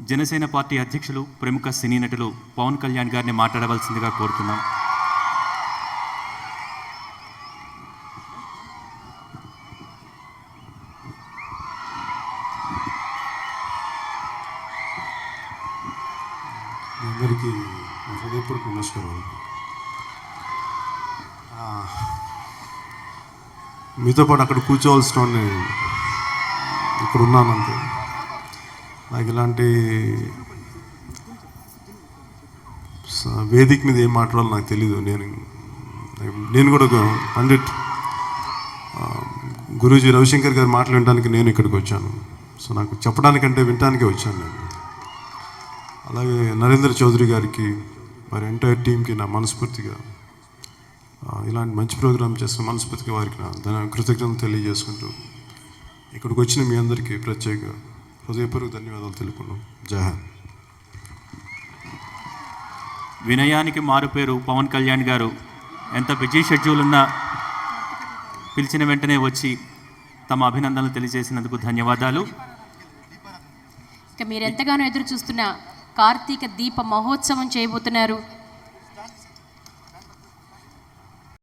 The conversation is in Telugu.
జనసేన పార్టీ అధ్యక్షులు ప్రముఖ సినీ నటులు పవన్ కళ్యాణ్ గారిని మాట్లాడవలసిందిగా కోరుతున్నాం. అందరికీ హృదయపూర్వక నమస్కారం. మీతో పాటు అక్కడ కూర్చోవలసిన వాడిని ఇక్కడ ఉన్నాను అంతే. నాకు ఇలాంటి వేదిక మీద ఏం మాట్లాడాలో నాకు తెలీదు. నేను కూడా పండిట్ గురూజీ రవిశంకర్ గారు మాటలు వినడానికి నేను ఇక్కడికి వచ్చాను. సో నాకు చెప్పడానికంటే వినటానికే వచ్చాను నేను. అలాగే నరేంద్ర చౌదరి గారికి వారి ఎంటైర్ టీంకి నా మనస్ఫూర్తిగా ఇలాంటి మంచి ప్రోగ్రాం చేసిన మనస్ఫూర్తిగా వారికి నా కృతజ్ఞతలు తెలియజేసుకుంటూ ఇక్కడికి వచ్చిన మీ అందరికీ ప్రత్యేక హృదయపూర్వక ధన్యవాదాలు తెలుపుకున్నాం. జై హింద్. వినయానికి మారుపేరు పవన్ కళ్యాణ్ గారు. ఎంత బిజీ షెడ్యూల్ ఉన్నా పిలిచిన వెంటనే వచ్చి తమ అభినందనలు తెలియజేసినందుకు ధన్యవాదాలు. ఇక మీరు ఎంతగానో ఎదురు చూస్తున్న కార్తీక దీప మహోత్సవం చేయబోతున్నారు.